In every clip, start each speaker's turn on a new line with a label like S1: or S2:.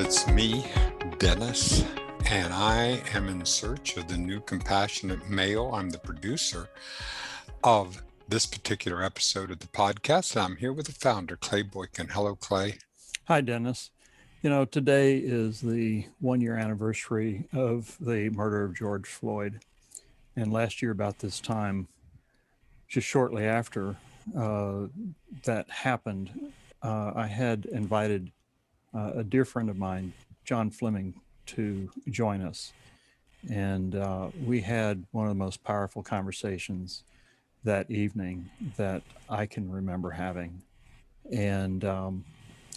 S1: it's me, Dennis, and I am in search of the new compassionate male. I'm the producer of this particular episode of the podcast, and I'm here with the founder, Clay Boykin. Hello, Clay.
S2: Hi, Dennis. Today is the 1-year anniversary of the murder of George Floyd. And last year, about this time, just shortly after that happened, I had invited a dear friend of mine, John Fleming, to join us. And we had one of the most powerful conversations that evening that I can remember having. And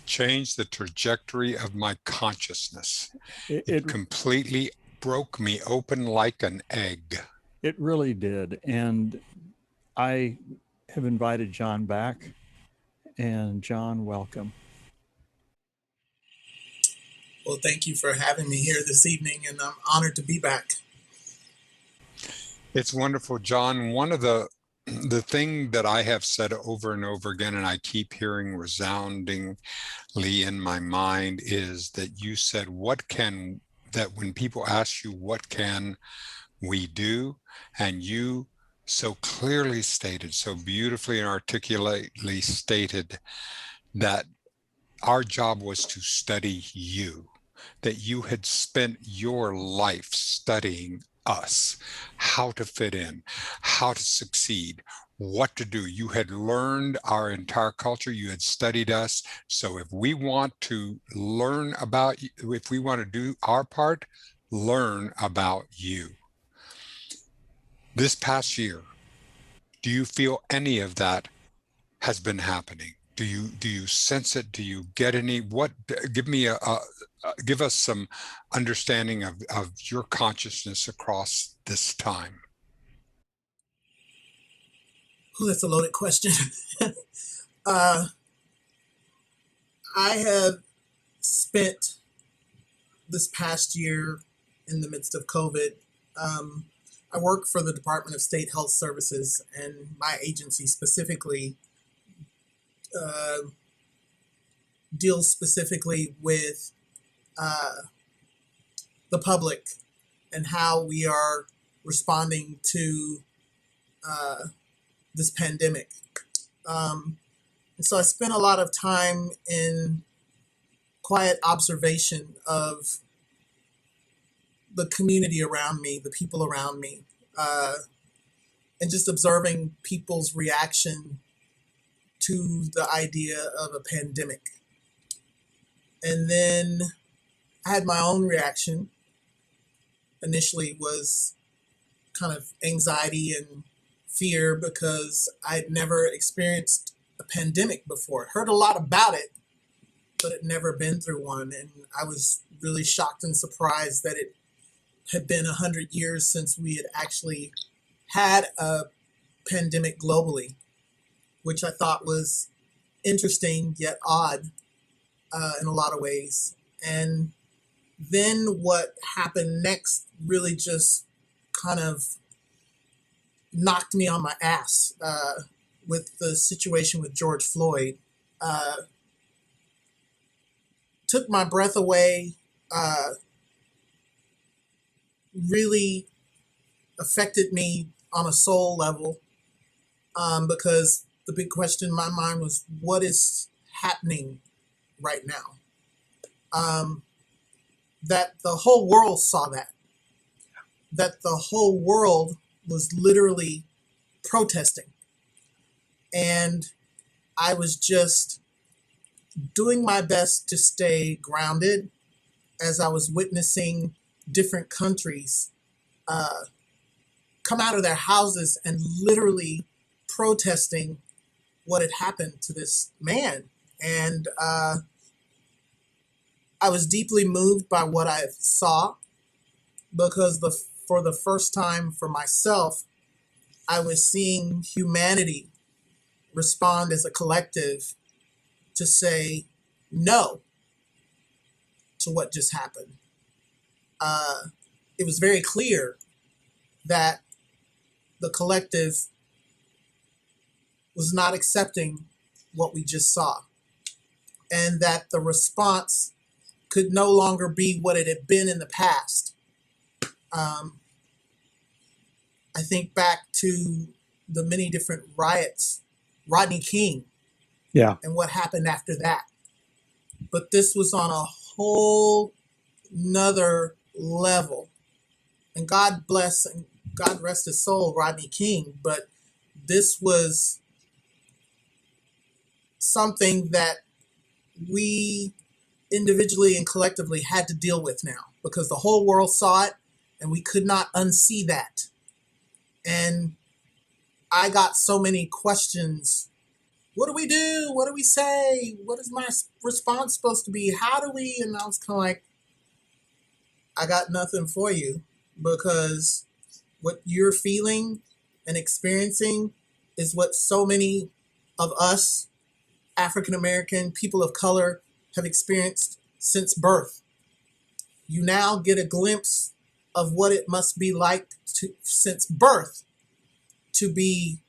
S1: changed the trajectory of my consciousness.
S2: It
S1: completely broke me open like an egg.
S2: It really did. And I have invited John back. And John, welcome.
S3: Well, thank you for having me here this evening, and I'm honored to be back.
S1: It's wonderful, John. One of the thing that I have said over and over again, and I keep hearing resoundingly in my mind, is that you said, that when people ask you, what can we do? And you so clearly stated, so beautifully and articulately stated, that our job was to study you, that you had spent your life studying us, how to fit in, how to succeed, what to do. You had learned our entire culture. You had studied us. So if we want to learn about you, if we want to do our part, learn about you. This past year, do you feel any of that has been happening? Do you sense it? Do you get any? Give us some understanding of your consciousness across this time.
S3: Oh, that's a loaded question. I have spent this past year in the midst of COVID. I work for the Department of State Health Services, and my agency specifically deals specifically with the public and how we are responding to this pandemic. And so I spent a lot of time in quiet observation of the community around me, the people around me, and just observing people's reaction to the idea of a pandemic. And then I had my own reaction. Initially was kind of anxiety and fear because I'd never experienced a pandemic before. Heard a lot about it, but had never been through one. And I was really shocked and surprised that it had been 100 years since we had actually had a pandemic globally, which I thought was interesting yet odd in a lot of ways. And then what happened next really just kind of knocked me on my ass with the situation with George Floyd. Took my breath away, really affected me on a soul level, because the big question in my mind was, what is happening right now? That the whole world saw that the whole world was literally protesting. And I was just doing my best to stay grounded as I was witnessing different countries come out of their houses and literally protesting what had happened to this man. And I was deeply moved by what I saw, because for the first time for myself, I was seeing humanity respond as a collective to say no to what just happened. It was very clear that the collective was not accepting what we just saw, and that the response could no longer be what it had been in the past. I think back to the many different riots, Rodney King,
S2: Yeah.
S3: and what happened after that. But this was on a whole nother level. And God bless and God rest his soul, Rodney King. But this was something that we individually and collectively had to deal with now because the whole world saw it and we could not unsee that. And I got so many questions. What do we do? What do we say? What is my response supposed to be? How do we? And I was kind of like, I got nothing for you because what you're feeling and experiencing is what so many of us African American people of color have experienced since birth. You now get a glimpse of what it must be like since birth to be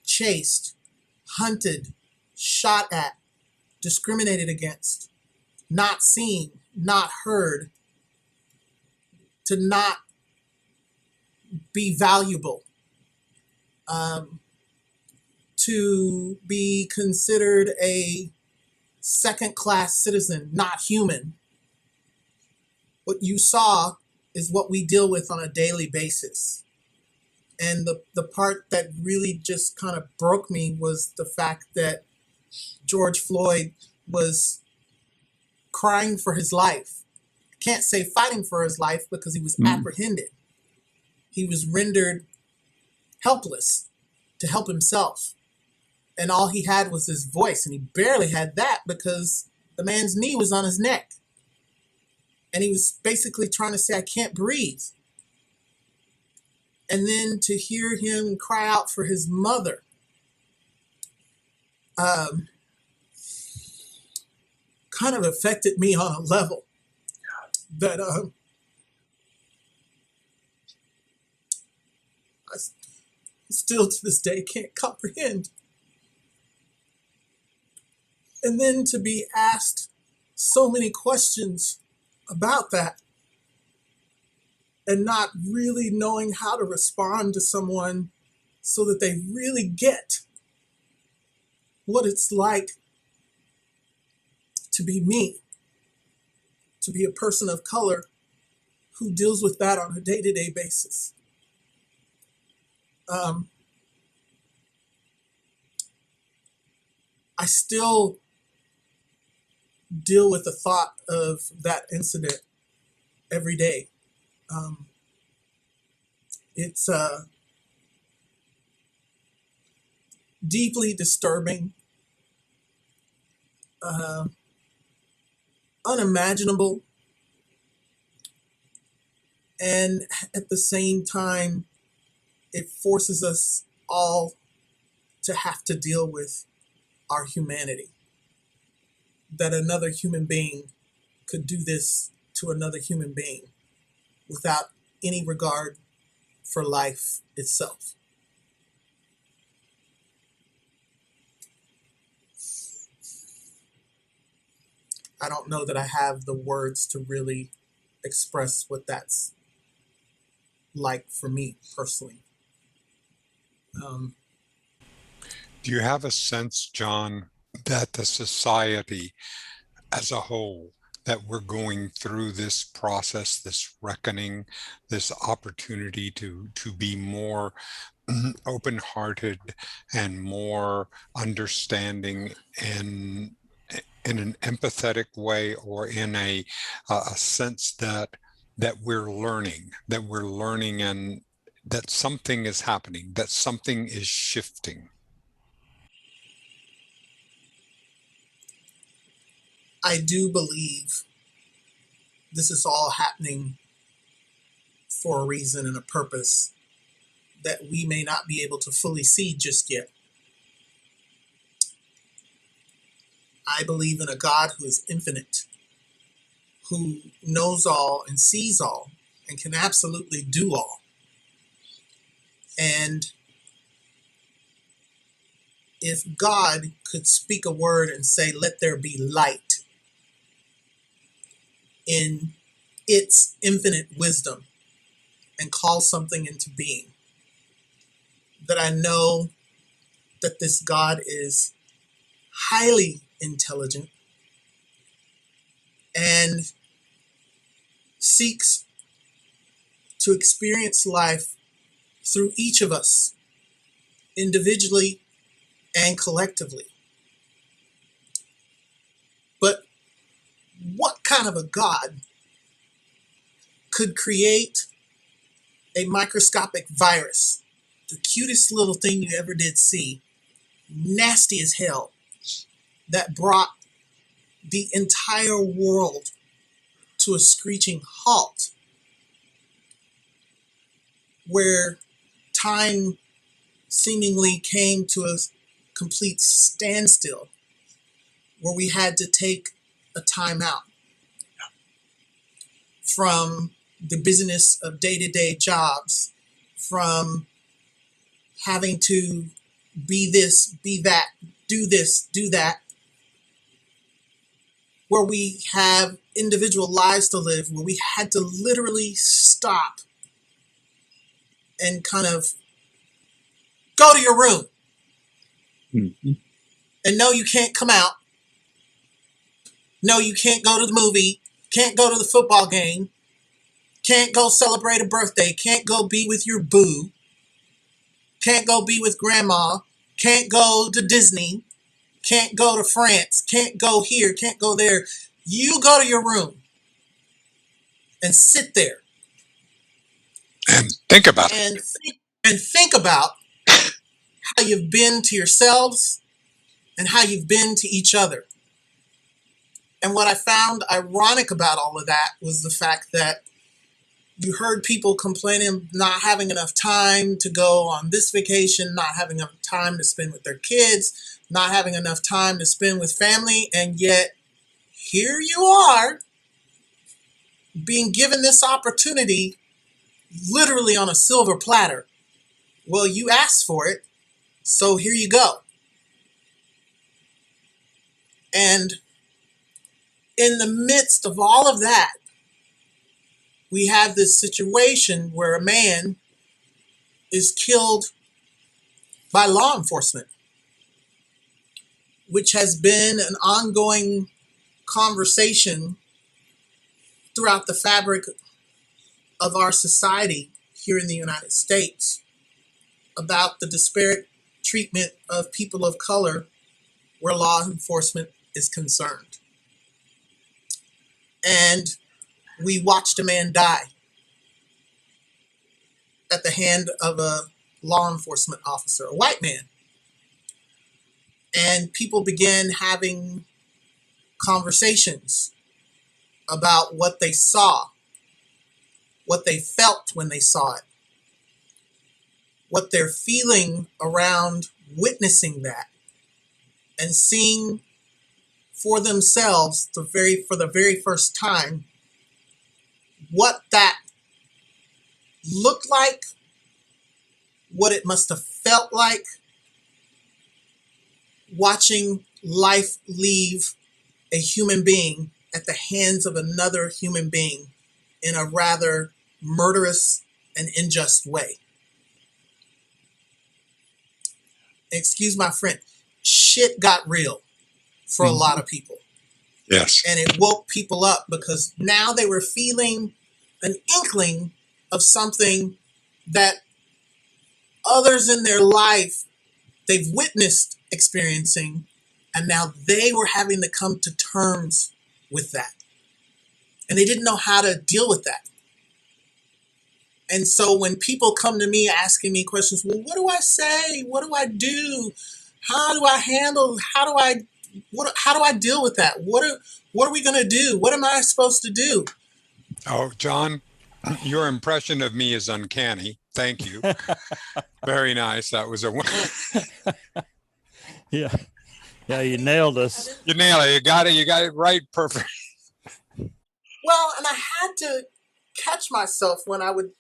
S3: chased, hunted, shot at, discriminated against, not seen, not heard, to not be valuable, to be considered a second-class citizen, not human. What you saw is what we deal with on a daily basis. And the part that really just kind of broke me was the fact that George Floyd was crying for his life. I can't say fighting for his life because he was apprehended. He was rendered helpless to help himself. And all he had was his voice, and he barely had that because the man's knee was on his neck. And he was basically trying to say, I can't breathe. And then to hear him cry out for his mother, kind of affected me on a level that I still to this day can't comprehend. And then to be asked so many questions about that and not really knowing how to respond to someone so that they really get what it's like to be me, to be a person of color who deals with that on a day-to-day basis. I still deal with the thought of that incident every day. It's deeply disturbing, unimaginable, and at the same time, it forces us all to have to deal with our humanity. That another human being could do this to another human being without any regard for life itself. I don't know that I have the words to really express what that's like for me personally.
S1: Do you have a sense, John, that the society as a whole, that we're going through this process, this reckoning, this opportunity to be more open-hearted and more understanding in an empathetic way, or in a sense that we're learning, and that something is happening, that something is shifting?
S3: I do believe this is all happening for a reason and a purpose that we may not be able to fully see just yet. I believe in a God who is infinite, who knows all and sees all and can absolutely do all. And if God could speak a word and say, let there be light, in its infinite wisdom and call something into being. That I know that this God is highly intelligent and seeks to experience life through each of us, individually and collectively. But what kind of a God could create a microscopic virus, the cutest little thing you ever did see, nasty as hell, that brought the entire world to a screeching halt, where time seemingly came to a complete standstill, where we had to take a time out from the business of day-to-day jobs, from having to be this, be that, do this, do that, where we have individual lives to live, where we had to literally stop and kind of go to your room.
S2: Mm-hmm.
S3: And no, you can't come out. No, you can't go to the movie, can't go to the football game, can't go celebrate a birthday, can't go be with your boo, can't go be with grandma, can't go to Disney, can't go to France, can't go here, can't go there. You go to your room and sit there
S1: And think about it.
S3: and think about how you've been to yourselves and how you've been to each other. And what I found ironic about all of that was the fact that you heard people complaining not having enough time to go on this vacation, not having enough time to spend with their kids, not having enough time to spend with family, and yet here you are being given this opportunity literally on a silver platter. Well, you asked for it, so here you go. And in the midst of all of that, we have this situation where a man is killed by law enforcement, which has been an ongoing conversation throughout the fabric of our society here in the United States about the disparate treatment of people of color where law enforcement is concerned. And we watched a man die at the hand of a law enforcement officer, a white man. And people began having conversations about what they saw, what they felt when they saw it, what they're feeling around witnessing that, and seeing for themselves for the very first time what that looked like, what it must have felt like watching life leave a human being at the hands of another human being in a rather murderous and unjust way. Excuse my friend, shit got real for a lot of people.
S1: Yes.
S3: And it woke people up because now they were feeling an inkling of something that others in their life they've witnessed experiencing, and now they were having to come to terms with that. And they didn't know how to deal with that. And so when people come to me asking me questions, well, what do I say? What do I do? How do I handle? How do I deal with that? What are we going to do? What am I supposed to do?
S1: Oh, John, your impression of me is uncanny. Thank you. Very nice. That was a
S2: Yeah. Yeah, you nailed us.
S1: You nailed it. You got it. You got it right. Perfect.
S3: Well, and I had to catch myself when I would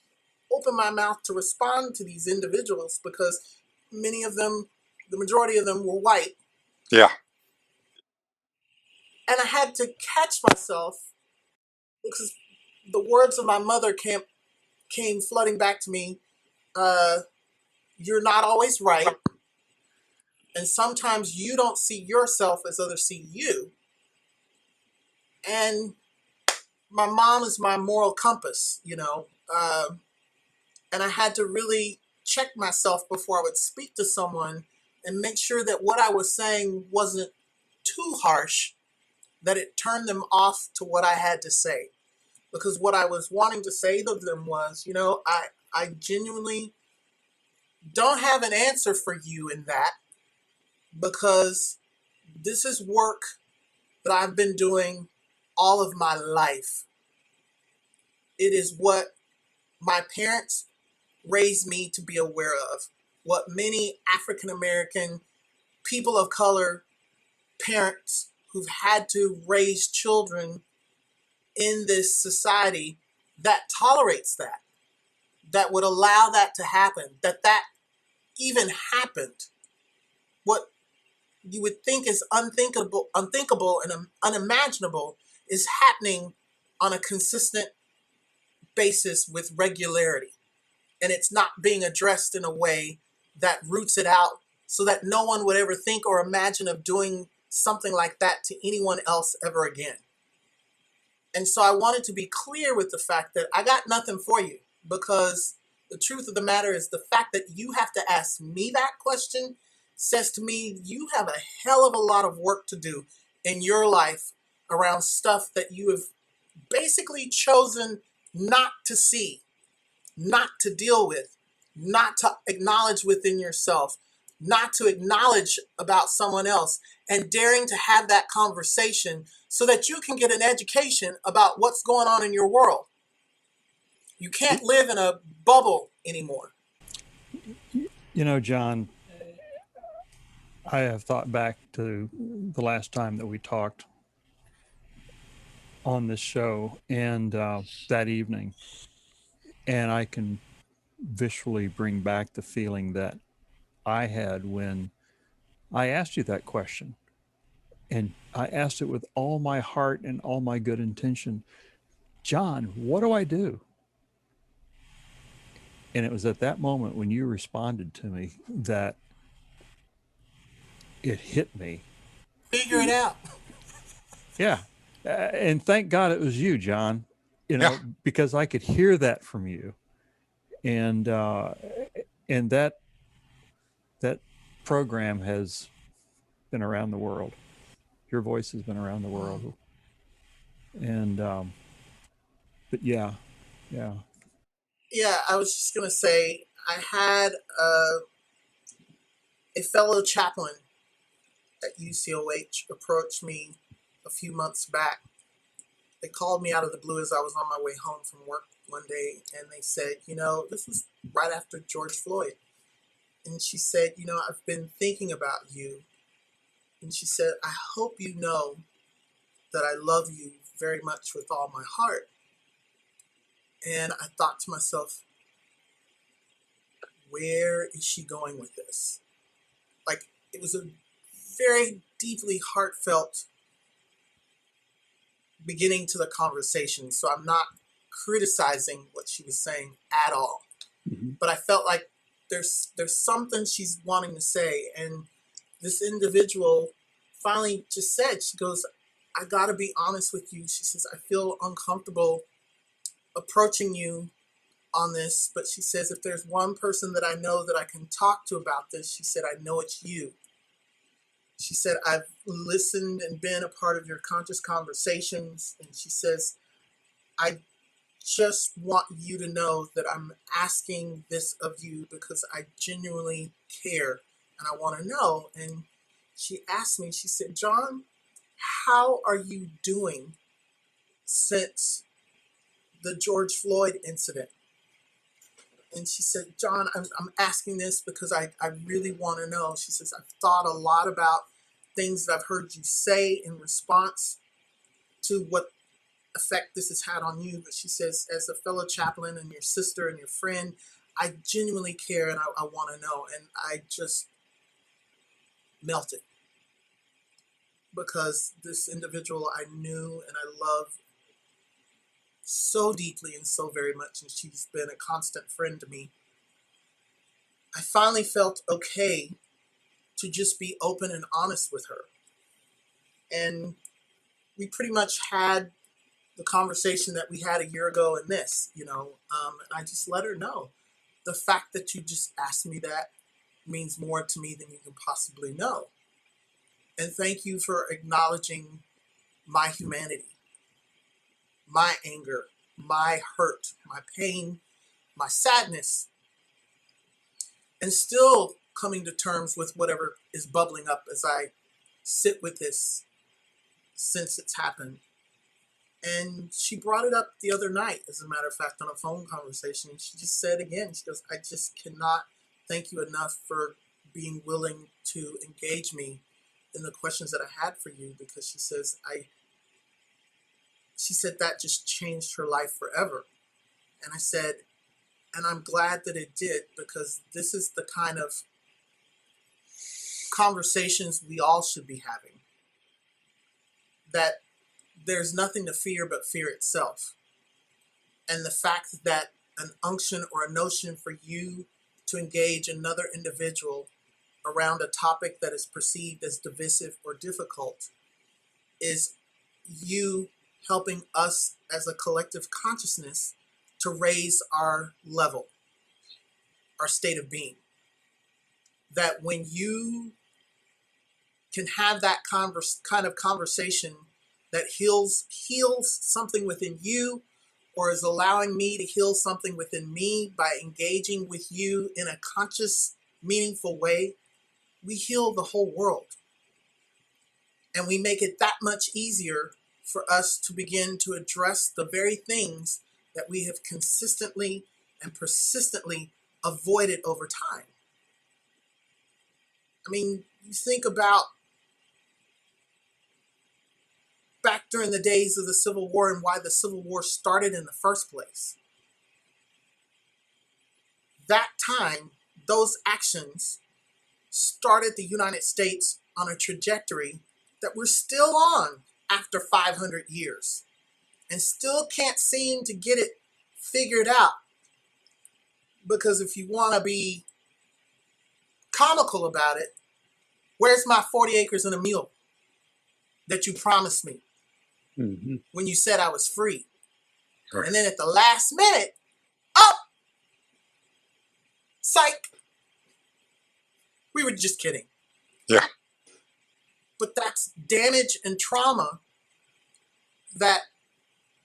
S3: open my mouth to respond to these individuals because many of them, the majority of them were white.
S1: Yeah.
S3: And I had to catch myself because the words of my mother came flooding back to me. Uh, you're not always right. And sometimes you don't see yourself as others see you. And my mom is my moral compass, you know. And I had to really check myself before I would speak to someone and make sure that what I was saying wasn't too harsh, that it turned them off to what I had to say. Because what I was wanting to say to them was, you know, I genuinely don't have an answer for you in that, because this is work that I've been doing all of my life. It is what my parents raised me to be aware of, what many African American people of color parents who've had to raise children in this society that tolerates that, that would allow that to happen, that even happened. What you would think is unthinkable and unimaginable is happening on a consistent basis with regularity. And it's not being addressed in a way that roots it out so that no one would ever think or imagine of doing something like that to anyone else ever again. And so I wanted to be clear with the fact that I got nothing for you, because the truth of the matter is the fact that you have to ask me that question says to me you have a hell of a lot of work to do in your life around stuff that you have basically chosen not to see, not to deal with, not to acknowledge within yourself, not to acknowledge about someone else, and daring to have that conversation so that you can get an education about what's going on in your world. You can't live in a bubble anymore.
S2: You know, John, I have thought back to the last time that we talked on this show and that evening, and I can visually bring back the feeling that I had when I asked you that question. And I asked it with all my heart and all my good intention. John, what do I do? And it was at that moment when you responded to me that it hit me.
S3: Figure it out.
S2: Yeah. And thank God it was you, John, you know,
S1: Yeah.
S2: because I could hear that from you. And that program has been around the world. Your voice has been around the world. And, but yeah.
S3: Yeah, I was just going to say, I had a fellow chaplain at UCOH approach me a few months back. They called me out of the blue as I was on my way home from work one day, and they said, you know, this was right after George Floyd. And she said, you know, I've been thinking about you. And she said, I hope you know that I love you very much with all my heart. And I thought to myself, where is she going with this? Like, it was a very deeply heartfelt beginning to the conversation. So I'm not criticizing what she was saying at all.
S2: Mm-hmm.
S3: But I felt like there's something she's wanting to say. And this individual finally just said, she goes, I got to be honest with you. She says, I feel uncomfortable approaching you on this. But she says, if there's one person that I know that I can talk to about this, she said, I know it's you. She said, I've listened and been a part of your conscious conversations. And she says, I just want you to know that I'm asking this of you because I genuinely care and I want to know. And she asked me, she said, John, how are you doing since the George Floyd incident? And she said, John, I'm asking this because I really want to know. She says, I've thought a lot about things that I've heard you say in response to what effect this has had on you. But she says, as a fellow chaplain and your sister and your friend, I genuinely care and I want to know. And I just melted because this individual I knew and I loved so deeply and so very much, and she's been a constant friend to me. I finally felt okay to just be open and honest with her. And we pretty much had the conversation that we had a year ago in this, and I just let her know the fact that you just asked me that means more to me than you can possibly know. And thank you for acknowledging my humanity, my anger, my hurt, my pain, my sadness, and still coming to terms with whatever is bubbling up as I sit with this since it's happened. And she brought it up the other night, as a matter of fact, on a phone conversation. She just said again, she goes, I just cannot thank you enough for being willing to engage me in the questions that I had for you, because she said that just changed her life forever. And I said, and I'm glad that it did, because this is the kind of conversations we all should be having. That there's nothing to fear but fear itself. And the fact that an unction or a notion for you to engage another individual around a topic that is perceived as divisive or difficult is you helping us as a collective consciousness to raise our level, our state of being. That when you can have that kind of conversation that heals something within you, or is allowing me to heal something within me by engaging with you in a conscious, meaningful way, we heal the whole world. And we make it that much easier for us to begin to address the very things that we have consistently and persistently avoided over time. I mean, you think about back during the days of the Civil War and why the Civil War started in the first place. That time, those actions started the United States on a trajectory that we're still on after 500 years and still can't seem to get it figured out. Because if you want to be comical about it, where's my 40 acres and a mule that you promised me when you said I was free? Right. And then at the last minute, psych, we were just kidding.
S1: Yeah.
S3: But that's damage and trauma that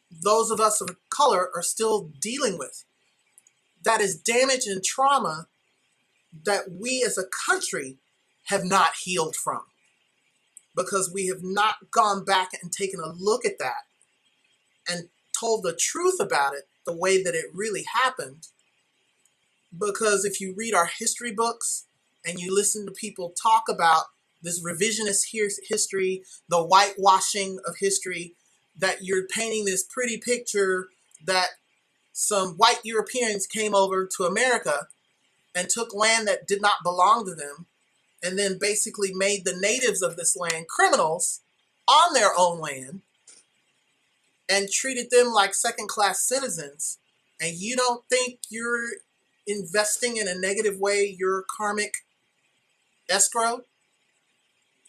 S3: those of us of color are still dealing with. That is damage and trauma that we as a country have not healed from, because we have not gone back and taken a look at that and told the truth about it the way that it really happened. Because if you read our history books and you listen to people talk about this revisionist history, the whitewashing of history, that you're painting this pretty picture that some white Europeans came over to America and took land that did not belong to them, and then basically made the natives of this land criminals on their own land and treated them like second-class citizens. And you don't think you're investing in a negative way your karmic escrow?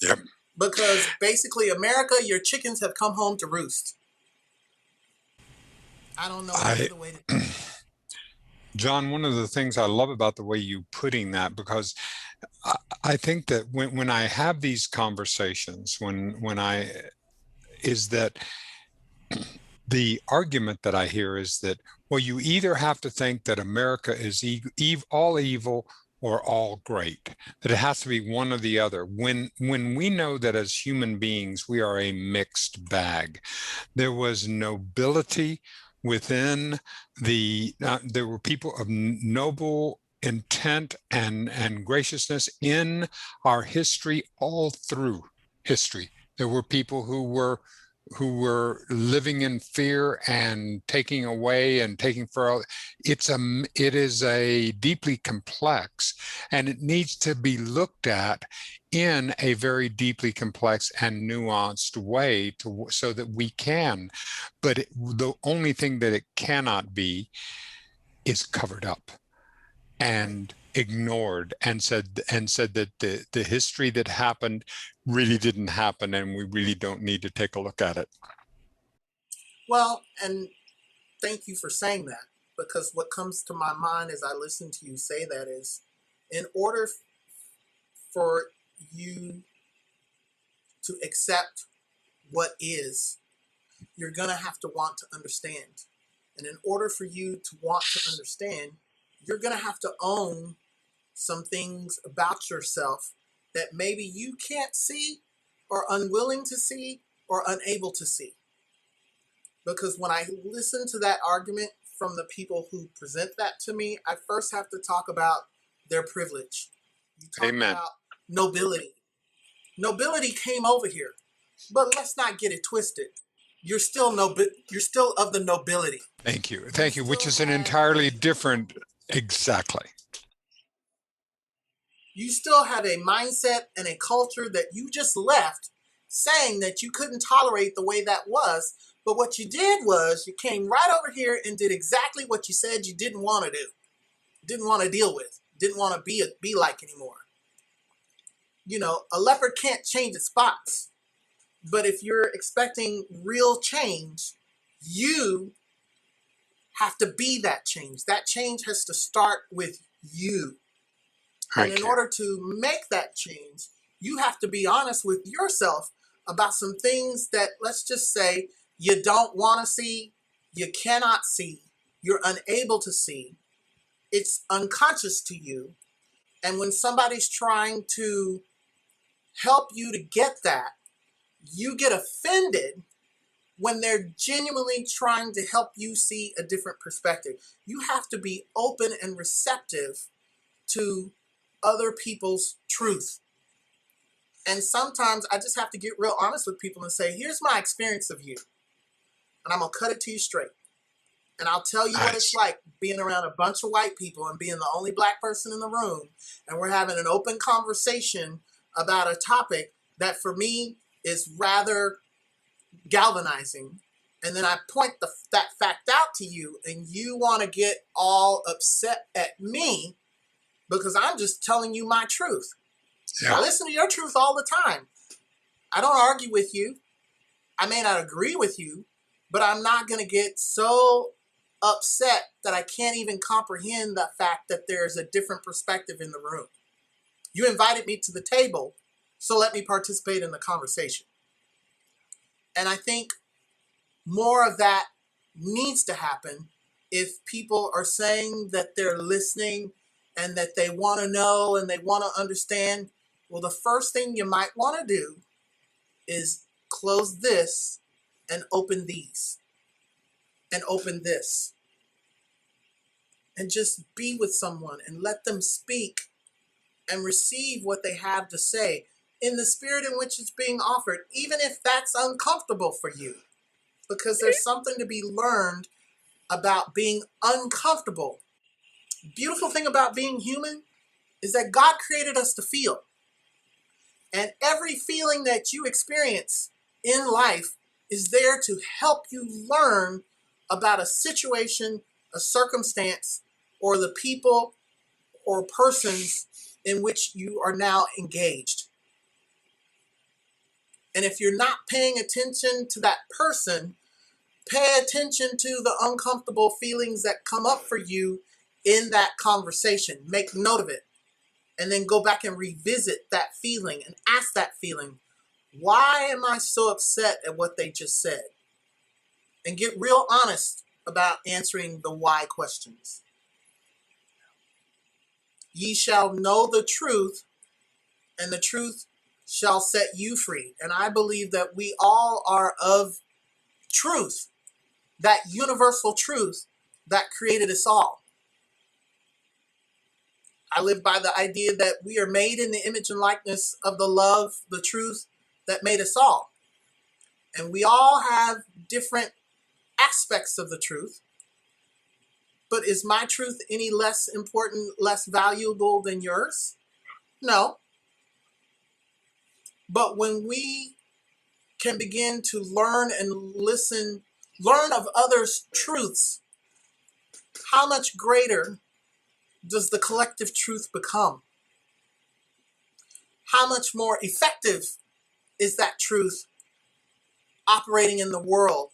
S1: Yep.
S3: Because basically, America, your chickens have come home to roost. I don't know any other way to...
S1: John, one of the things I love about the way you putting that, because I think that when I have these conversations, is that the argument that I hear is that, well, you either have to think that America is all evil or all great, that it has to be one or the other. When we know that as human beings, we are a mixed bag. There was nobility within there were people of noble intent and graciousness in our history, all through history. There were people who were who were living in fear and taking away and taking for, it is a deeply complex, and it needs to be looked at in a very deeply complex and nuanced way so that we can. But the only thing that it cannot be is covered up and ignored and said that the history that happened really didn't happen, and we really don't need to take a look at it.
S3: Well, and thank you for saying that, because what comes to my mind as I listen to you say that is, in order for you to accept what is, you're going to have to want to understand. And in order for you to want to understand, you're going to have to own some things about yourself that maybe you can't see, or unwilling to see, or unable to see. Because when I listen to that argument from the people who present that to me, I first have to talk about their privilege. You talk
S1: Amen.
S3: about nobility. Nobility came over here, but let's not get it twisted. You're still you're still of the nobility.
S1: Thank you.
S3: You
S1: Thank you. Which
S3: still
S1: is an
S3: had
S1: entirely
S3: a
S1: different, exactly.
S3: you still have a mindset and a culture that you just left, saying that you couldn't tolerate the way that was. But what you did was you came right over here and did exactly what you said you didn't want to do, didn't want to deal with, didn't want to be like anymore. You know, a leopard can't change its spots. But if you're expecting real change, you have to be that change. That change has to start with you. And in order to make that change, you have to be honest with yourself about some things that, let's just say, you don't want to see, you cannot see, you're unable to see. It's unconscious to you. And when somebody's trying to help you to get that, you get offended when they're genuinely trying to help you see a different perspective. You have to be open and receptive to other people's truth. And sometimes I just have to get real honest with people and say, here's my experience of you. And I'm going to cut it to you straight. And I'll tell you what it's like being around a bunch of white people and being the only black person in the room. And we're having an open conversation about a topic that for me is rather galvanizing. And then I point that fact out to you, and you want to get all upset at me because I'm just telling you my truth.
S1: Yeah.
S3: I listen to your truth all the time. I don't argue with you. I may not agree with you, but I'm not going to get so upset that I can't even comprehend the fact that there's a different perspective in the room. You invited me to the table, so let me participate in the conversation. And I think more of that needs to happen if people are saying that they're listening and that they want to know and they want to understand. Well, the first thing you might want to do is close this and open these and open this. And just be with someone and let them speak and receive what they have to say in the spirit in which it's being offered, even if that's uncomfortable for you. Because there's something to be learned about being uncomfortable. Beautiful thing about being human is that God created us to feel. And every feeling that you experience in life is there to help you learn about a situation, a circumstance, or the people or persons in which you are now engaged. And if you're not paying attention to that person, pay attention to the uncomfortable feelings that come up for you in that conversation. Make note of it. And then go back and revisit that feeling and ask that feeling, why am I so upset at what they just said? And get real honest about answering the why questions. Ye shall know the truth, and the truth shall set you free. And I believe that we all are of truth, that universal truth that created us all. I live by the idea that we are made in the image and likeness of the love, the truth that made us all. And we all have different aspects of the truth. But is my truth any less important, less valuable than yours? No. But when we can begin to learn and listen, learn of others' truths, how much greater does the collective truth become? How much more effective is that truth operating in the world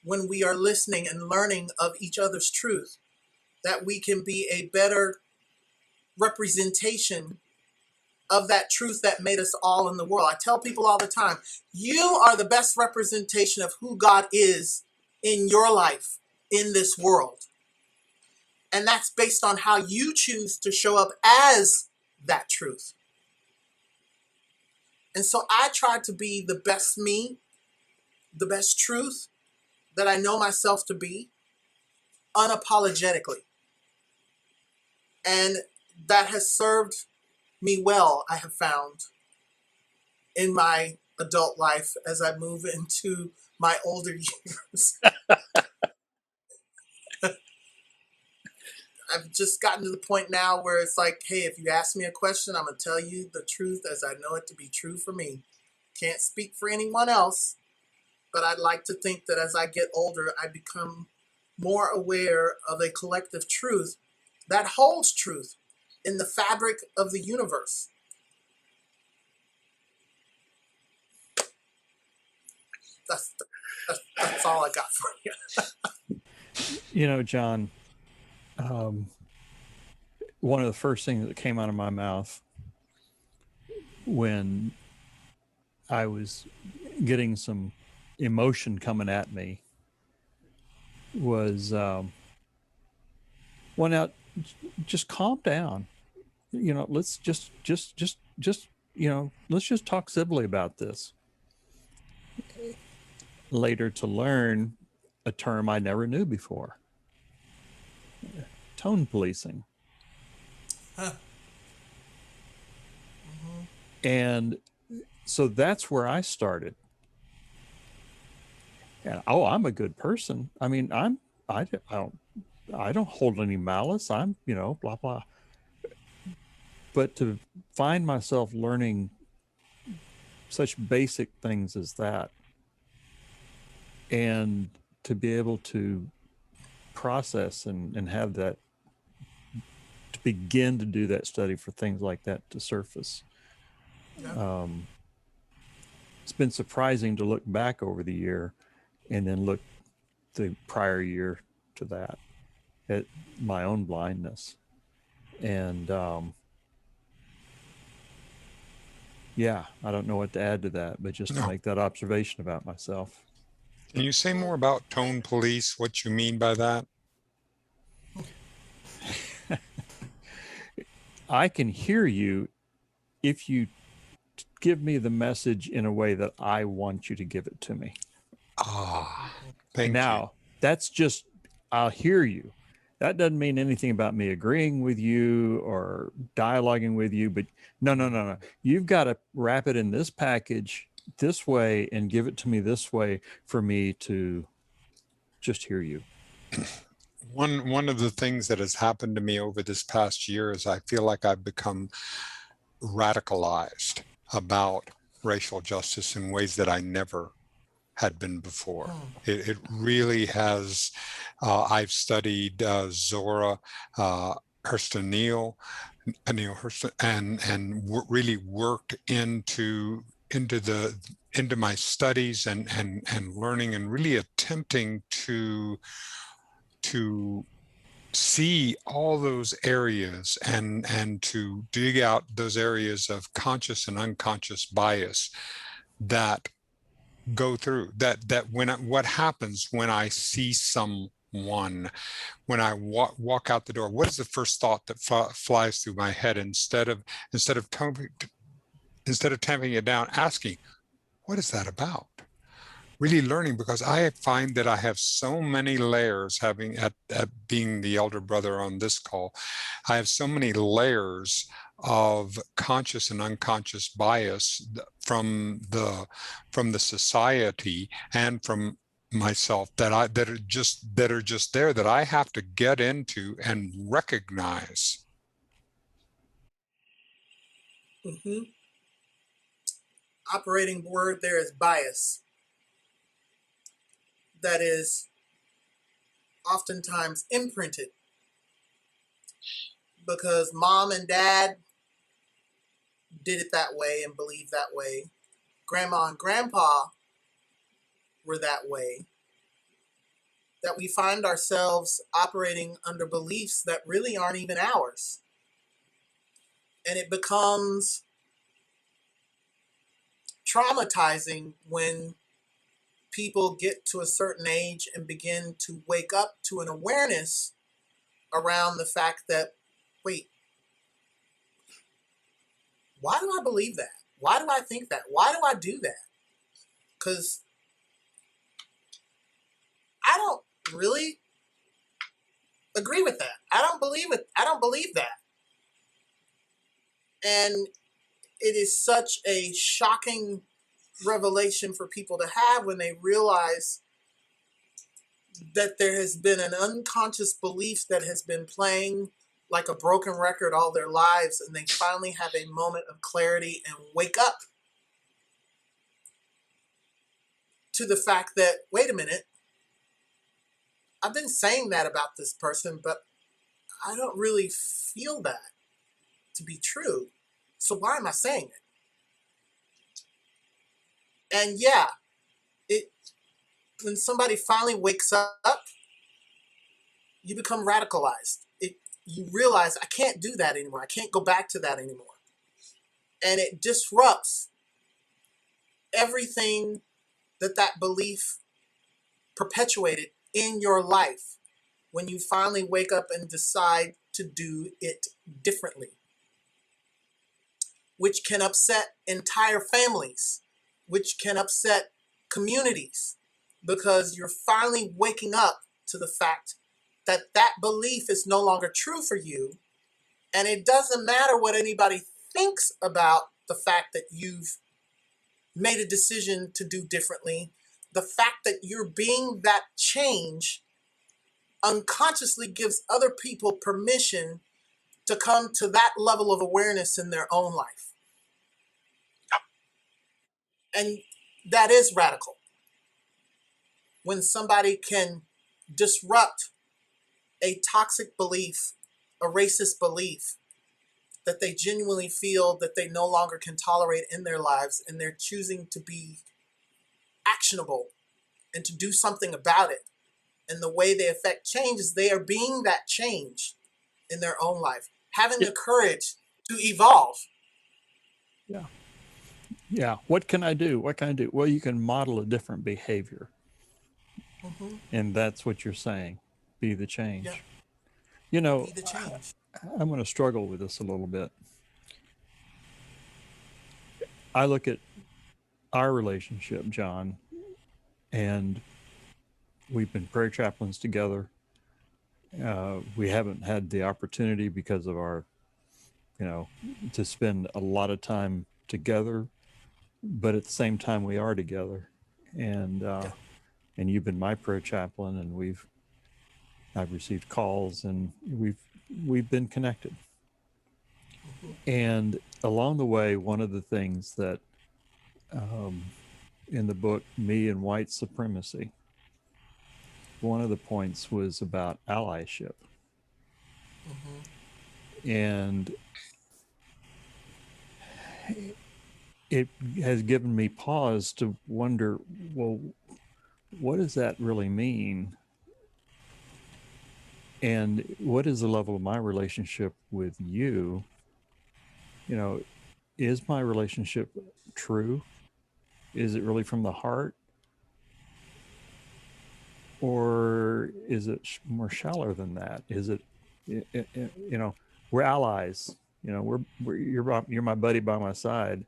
S3: when we are listening and learning of each other's truth, that we can be a better representation of that truth that made us all in the world. I tell people all the time, you are the best representation of who God is in your life, in this world. And that's based on how you choose to show up as that truth. And so I try to be the best me, the best truth that I know myself to be, unapologetically. And that has served me well, I have found, in my adult life as I move into my older years. I've just gotten to the point now where it's like, hey, if you ask me a question, I'm going to tell you the truth as I know it to be true for me. Can't speak for anyone else, but I'd like to think that as I get older, I become more aware of a collective truth that holds truth in the fabric of the universe. That's all I got for you.
S2: You know, John, one of the first things that came out of my mouth when I was getting some emotion coming at me was, well, now just calm down. You know, let's just, you know, let's just talk civilly about this. Later to learn a term I never knew before. Tone policing.
S3: Huh.
S2: And so that's where I started. And I'm a good person. I mean, I don't hold any malice. I'm, you know, blah blah. But to find myself learning such basic things as that, and to be able to process and have that, to begin to do that study for things like that to surface.
S3: Yeah.
S2: It's been surprising to look back over the year and then look the prior year to that at my own blindness. And yeah, I don't know what to add to that, but just to
S1: No.
S2: make that observation about myself.
S1: Can you say more about tone police, what you mean by that?
S2: I can hear you if you give me the message in a way that I want you to give it to me.
S1: Ah, thank
S2: Now,
S1: you.
S2: that's just, I'll hear you. That doesn't mean anything about me agreeing with you or dialoguing with you, but no. You've got to wrap it in this package this way and give it to me this way for me to just hear you.
S1: One of the things that has happened to me over this past year is I feel like I've become radicalized about racial justice in ways that I never had been before. It really has. I've studied Zora Hurston Neal, Neil Hurston, and really worked into my studies and learning and really attempting to see all those areas and to dig out those areas of conscious and unconscious bias that go through that what happens when I see someone, when I walk out the door, what is the first thought that flies through my head instead of tamping it down, asking, what is that about? really learning, because I find that I have so many layers, having at being the elder brother on this call, I have so many layers of conscious and unconscious bias from the society and from myself that are just there, that I have to get into and recognize.
S3: Hmm. Operating word there is bias. That is oftentimes imprinted because mom and dad did it that way and believed that way. Grandma and grandpa were that way. That we find ourselves operating under beliefs that really aren't even ours. And it becomes traumatizing when people get to a certain age and begin to wake up to an awareness around the fact that, wait, why do I believe that? Why do I think that? Why do I do that? Because I don't really agree with that. I don't believe it. I don't believe that. And it is such a shocking revelation for people to have when they realize that there has been an unconscious belief that has been playing like a broken record all their lives, and they finally have a moment of clarity and wake up to the fact that, wait a minute, I've been saying that about this person, but I don't really feel that to be true. So why am I saying it? And yeah, it when somebody finally wakes up, you become radicalized. You realize I can't do that anymore. I can't go back to that anymore. And it disrupts everything that belief perpetuated in your life when you finally wake up and decide to do it differently, which can upset entire families, which can upset communities, because you're finally waking up to the fact that that belief is no longer true for you. And it doesn't matter what anybody thinks about the fact that you've made a decision to do differently. The fact that you're being that change unconsciously gives other people permission to come to that level of awareness in their own life. And that is radical. When somebody can disrupt a toxic belief, a racist belief that they genuinely feel that they no longer can tolerate in their lives, and they're choosing to be actionable and to do something about it. And the way they affect change is they are being that change in their own life, having the courage to evolve.
S2: Yeah. Yeah. What can I do? What can I do? Well, you can model a different behavior.
S3: Mm-hmm.
S2: And that's what you're saying. Be the
S3: Yeah,
S2: change. You
S3: be
S2: know,
S3: the change.
S2: I'm going to struggle with this a little bit. I look at our relationship, John, and we've been prayer chaplains together. We haven't had the opportunity because of our, to spend a lot of time together, but at the same time we are together. And
S3: Yeah.
S2: and you've been my prayer chaplain, and I've received calls, and we've been connected.
S3: Mm-hmm.
S2: And along the way, one of the things that um, in the book Me and White Supremacy, one of the points was about allyship.
S3: Mm-hmm.
S2: And it has given me pause to wonder, well, what does that really mean? And what is the level of my relationship with you? You know, is my relationship true? Is it really from the heart? Or is it more shallow than that? Is it, we're allies. You're my buddy by my side,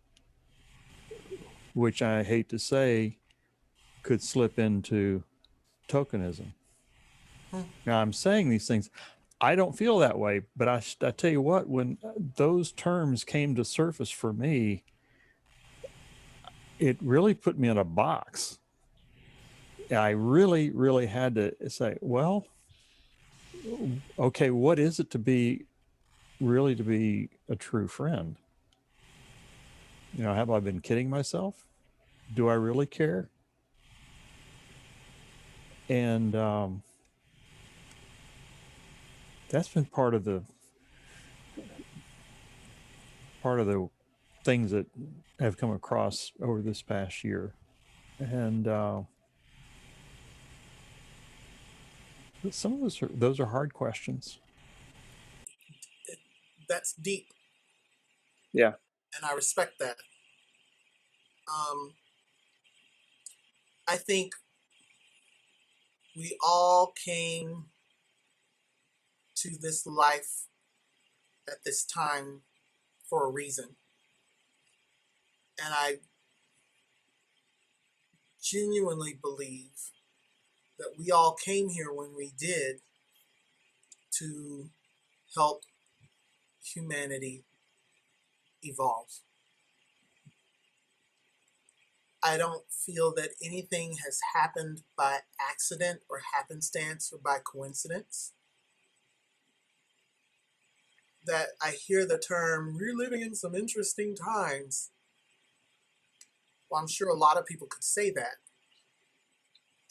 S2: which I hate to say, could slip into tokenism. Now, I'm saying these things. I don't feel that way, but I tell you what, when those terms came to surface for me, it really put me in a box. I really, really had to say, well, okay, what is it to be a true friend? You know, have I been kidding myself? Do I really care? And that's been part of the things that have come across over this past year. And some of those are hard questions.
S3: That's deep,
S4: Yeah.
S3: and I respect that. I think we all came to this life at this time for a reason. And I genuinely believe that we all came here when we did to help humanity evolve. I don't feel that anything has happened by accident or happenstance or by coincidence. That I hear the term, we're living in some interesting times. Well, I'm sure a lot of people could say that.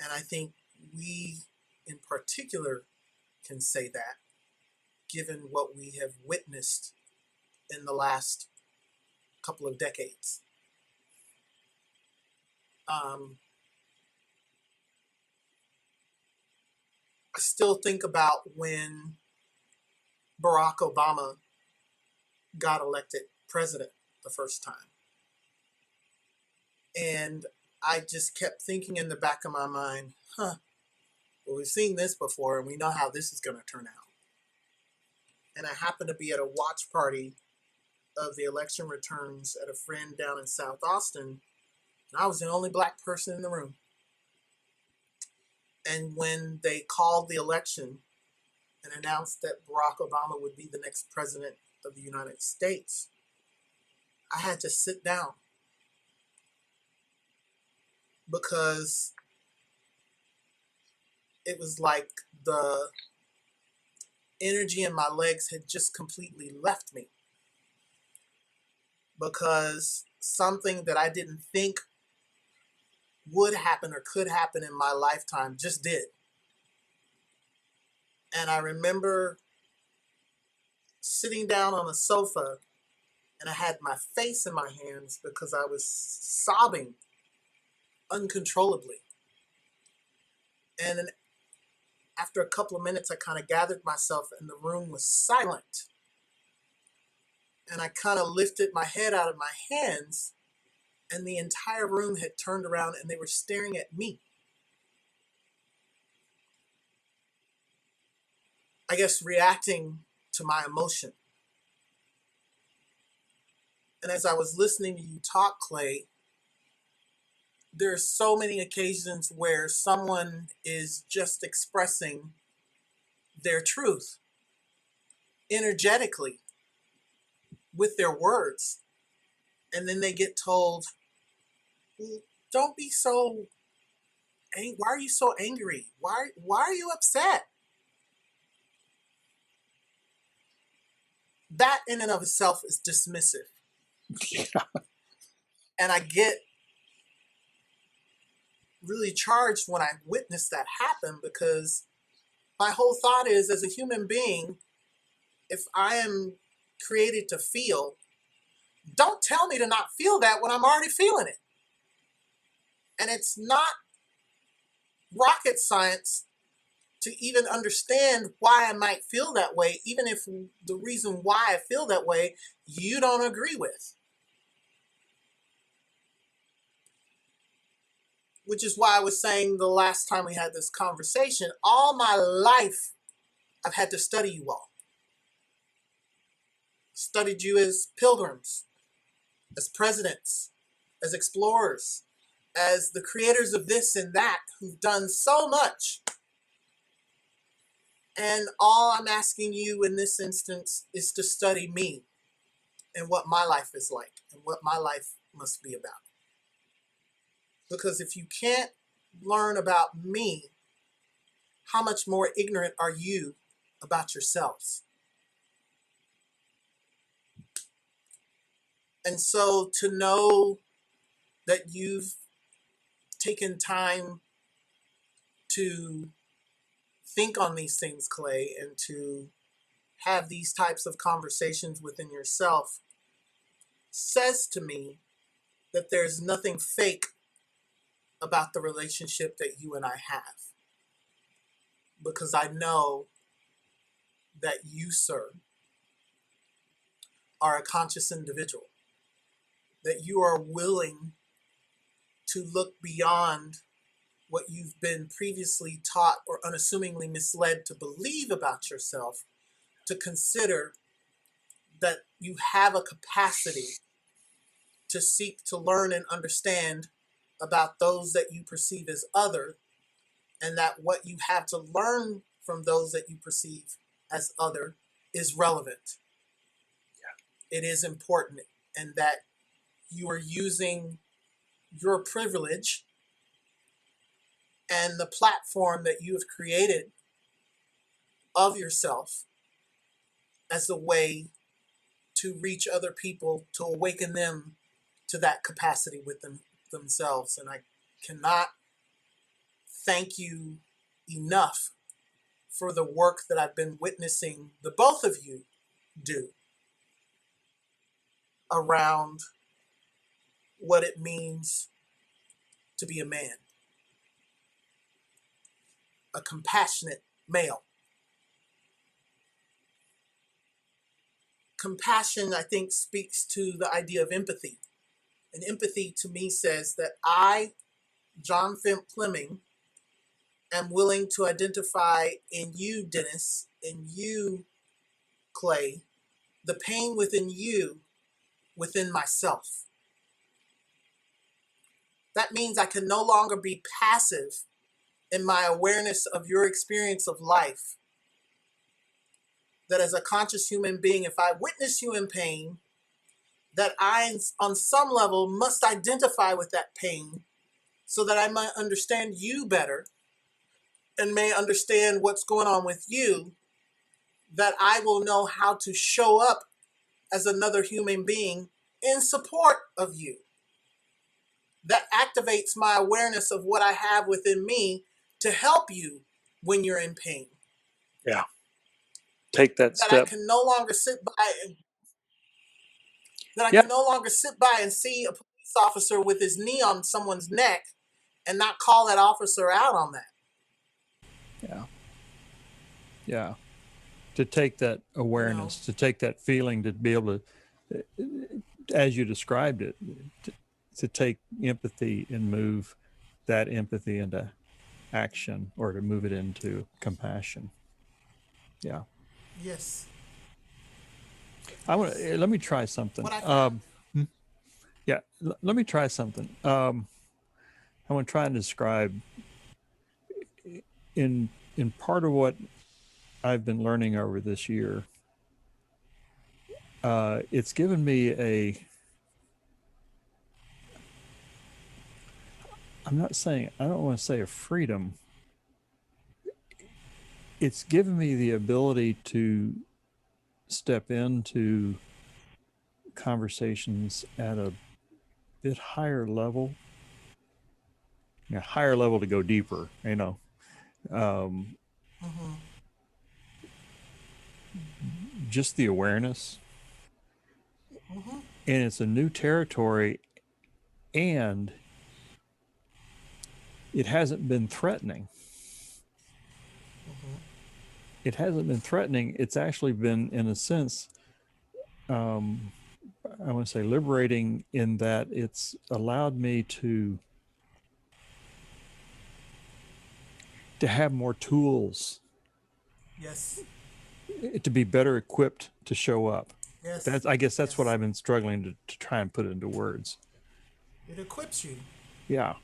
S3: And I think we, in particular, can say that, given what we have witnessed in the last couple of decades. I still think about when Barack Obama got elected president the first time. And I just kept thinking in the back of my mind, well, we've seen this before and we know how this is going to turn out. And I happened to be at a watch party of the election returns at a friend down in South Austin, and I was the only black person in the room. And when they called the election and announced that Barack Obama would be the next president of the United States, I had to sit down because it was like the energy in my legs had just completely left me, because something that I didn't think would happen or could happen in my lifetime just did. And I remember sitting down on a sofa and I had my face in my hands because I was sobbing uncontrollably. And then after a couple of minutes, I kind of gathered myself and the room was silent. And I kind of lifted my head out of my hands and the entire room had turned around and they were staring at me. I guess reacting to my emotion. And as I was listening to you talk, Clay, there's so many occasions where someone is just expressing their truth energetically with their words. And then they get told, don't be so angry. Why are you so angry? Why are you upset? That in and of itself is dismissive.
S2: Yeah.
S3: And I get really charged when I witness that happen, because my whole thought is, as a human being, if I am created to feel, don't tell me to not feel that when I'm already feeling it. And it's not rocket science to even understand why I might feel that way, even if the reason why I feel that way you don't agree with. Which is why I was saying the last time we had this conversation, all my life I've had to study you all. Studied you as pilgrims, as presidents, as explorers, as the creators of this and that who've done so much. And all I'm asking you in this instance is to study me and what my life is like and what my life must be about. Because if you can't learn about me, how much more ignorant are you about yourselves? And so to know that you've taken time to think on these things, Clay, and to have these types of conversations within yourself says to me that there's nothing fake about the relationship that you and I have. Because I know that you, sir, are a conscious individual, that you are willing to look beyond what you've been previously taught or unassumingly misled to believe about yourself, to consider that you have a capacity to seek to learn and understand about those that you perceive as other, and that what you have to learn from those that you perceive as other is relevant. Yeah. It is important, and that you are using your privilege and the platform that you have created of yourself as a way to reach other people, to awaken them to that capacity within themselves. And I cannot thank you enough for the work that I've been witnessing the both of you do around what it means to be a man, a compassionate male. Compassion, I think, speaks to the idea of empathy. And empathy to me says that I, John Fleming, am willing to identify in you, Dennis, in you, Clay, the pain within you, within myself. That means I can no longer be passive in my awareness of your experience of life. That as a conscious human being, if I witness you in pain, that I, on some level, must identify with that pain so that I might understand you better and may understand what's going on with you, that I will know how to show up as another human being in support of you. That activates my awareness of what I have within me to help you when you're in pain.
S4: Yeah. Take that
S3: That
S4: step.
S3: I can no longer sit by and
S4: Yeah.
S3: can no longer sit by and see a police officer with his knee on someone's neck and not call that officer out on that.
S2: Yeah. Yeah. To take that awareness, to take that feeling, to be able to, as you described it, to take empathy and move that empathy into action, or to move it into compassion. Yeah.
S3: Yes.
S2: Let me try something. Yeah. Let me try something. I want to try and describe in part of what I've been learning over this year. It's given me I don't want to say a freedom. It's given me the ability to step into conversations at a bit higher level. Yeah, higher level to go deeper, just the awareness. And it's a new territory, and it hasn't been threatening. It hasn't been threatening. It's actually been, in a sense, I want to say liberating, in that it's allowed me to have more tools.
S3: Yes.
S2: To be better equipped to show up.
S3: Yes.
S2: I guess that's what I've been struggling to try and put into words.
S3: It equips you.
S2: Yeah.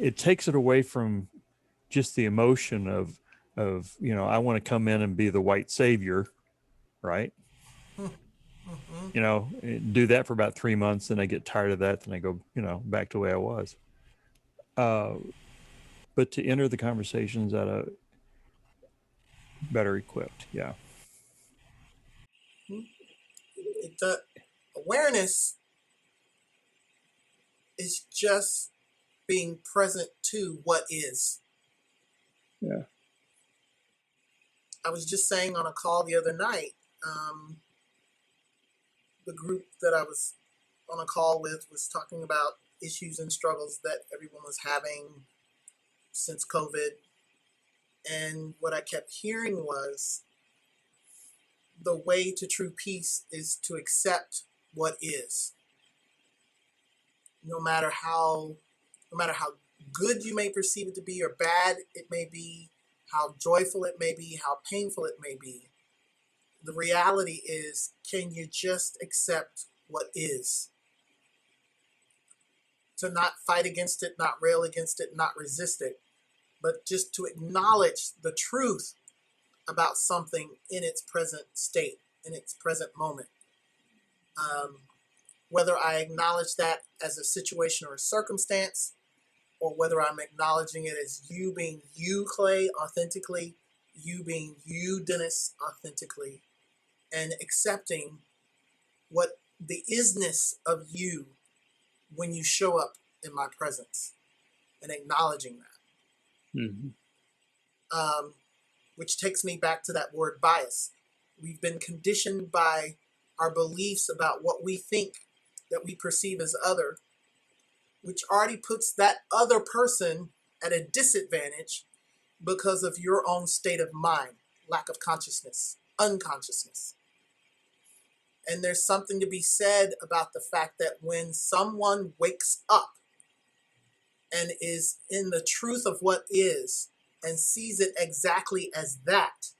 S2: it takes it away from just the emotion of, I want to come in and be the white savior, right? Do that for about 3 months, and I get tired of that. Then I go, back to the way I was. But to enter the conversations at a better equipped. Yeah.
S3: The awareness is just being present to what is.
S4: Yeah.
S3: I was just saying on a call the other night, the group that I was on a call with was talking about issues and struggles that everyone was having since COVID. And what I kept hearing was the way to true peace is to accept what is. No matter how good you may perceive it to be or bad it may be, how joyful it may be, how painful it may be, the reality is, can you just accept what is? To not fight against it, not rail against it, not resist it, but just to acknowledge the truth about something in its present state, in its present moment. Whether I acknowledge that as a situation or a circumstance, or whether I'm acknowledging it as you being you, Clay, authentically, you being you, Dennis, authentically, and accepting what the isness of you when you show up in my presence and acknowledging that.
S4: Mm-hmm.
S3: Which takes me back to that word bias. We've been conditioned by our beliefs about what we think that we perceive as other, which already puts that other person at a disadvantage because of your own state of mind, lack of consciousness, unconsciousness. And there's something to be said about the fact that when someone wakes up and is in the truth of what is and sees it exactly as that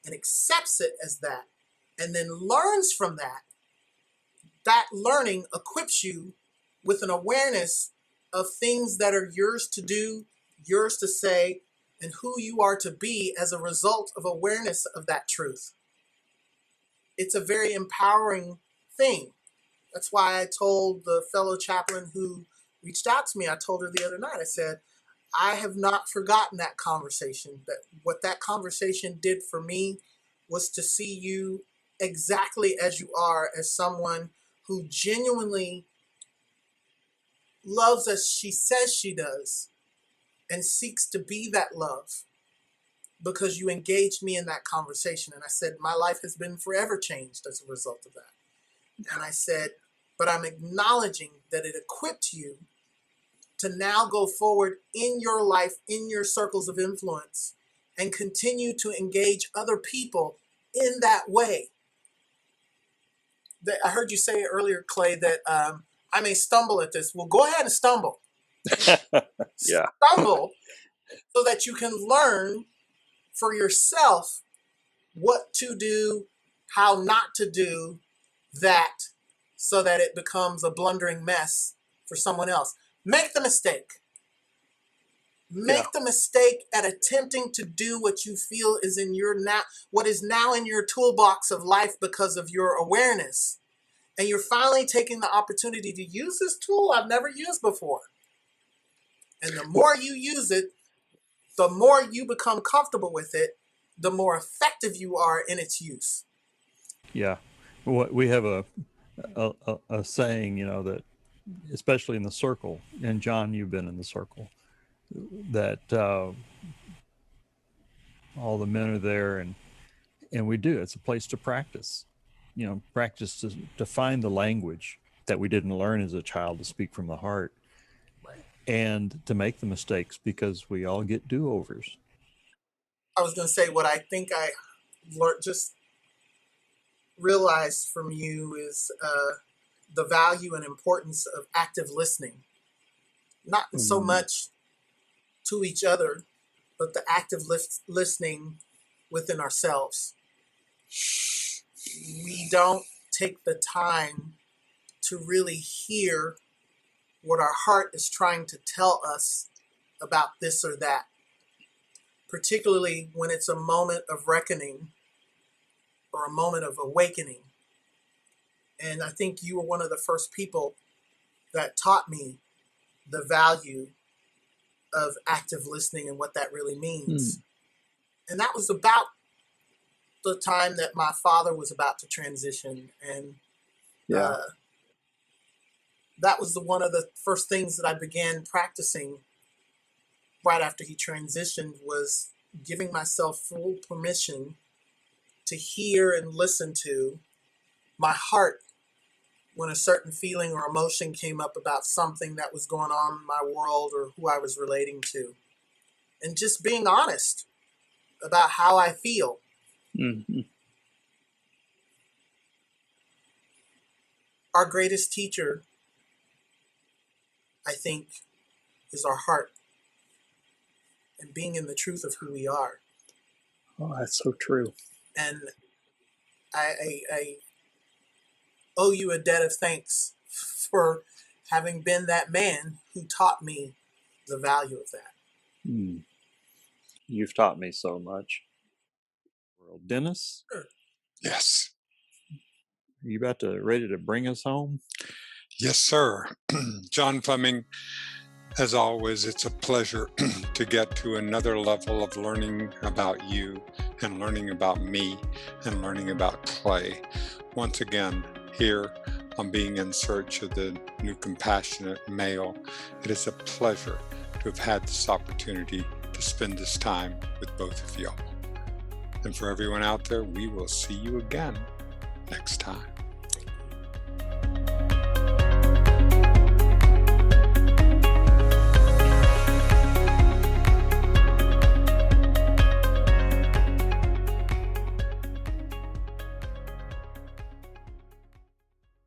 S3: and accepts it as that and then learns from that, that learning equips you with an awareness of things that are yours to do, yours to say, and who you are to be as a result of awareness of that truth. It's a very empowering thing. That's why I told the fellow chaplain who reached out to me, I told her the other night, I said, I have not forgotten that conversation. That what that conversation did for me was to see you exactly as you are, as someone who genuinely loves as she says she does and seeks to be that love, because you engaged me in that conversation. And I said, my life has been forever changed as a result of that. And I said, but I'm acknowledging that it equipped you to now go forward in your life, in your circles of influence, and continue to engage other people in that way. I heard you say earlier, Clay, that I may stumble at this. Well, go ahead and stumble.
S4: Yeah.
S3: Stumble so that you can learn for yourself what to do, how not to do that, so that it becomes a blundering mess for someone else. Make the mistake. Make the mistake at attempting to do what you feel is in your what is now in your toolbox of life because of your awareness. And you're finally taking the opportunity to use this tool I've never used before. And the more you use it, the more you become comfortable with it, the more effective you are in its use.
S2: Yeah. We have a saying, that especially in the circle, and John, you've been in the circle, that all the men are there, and we do. It's a place to practice, practice to find the language that we didn't learn as a child to speak from the heart, and to make the mistakes, because we all get do-overs.
S3: I was going to say what I think I just realized from you is the value and importance of active listening. Not so much to each other, but the active listening within ourselves. We don't take the time to really hear what our heart is trying to tell us about this or that, particularly when it's a moment of reckoning or a moment of awakening. And I think you were one of the first people that taught me the value of active listening and what that really means. And that was about the time that my father was about to transition. And that was one of the first things that I began practicing right after he transitioned, was giving myself full permission to hear and listen to my heart when a certain feeling or emotion came up about something that was going on in my world or who I was relating to. And just being honest about how I feel.
S4: Mm-hmm.
S3: Our greatest teacher, I think, is our heart and being in the truth of who we are.
S4: Oh, that's so true.
S3: And I owe you a debt of thanks for having been that man who taught me the value of that.
S4: You've taught me so much.
S2: Dennis,
S1: Yes.
S2: are you ready to bring us home?
S1: Yes, sir. John Fleming, as always, it's a pleasure to get to another level of learning about you and learning about me and learning about Clay. Once again, here on Being in Search of the New Compassionate Male, it is a pleasure to have had this opportunity to spend this time with both of you. And for everyone out there, we will see you again next time.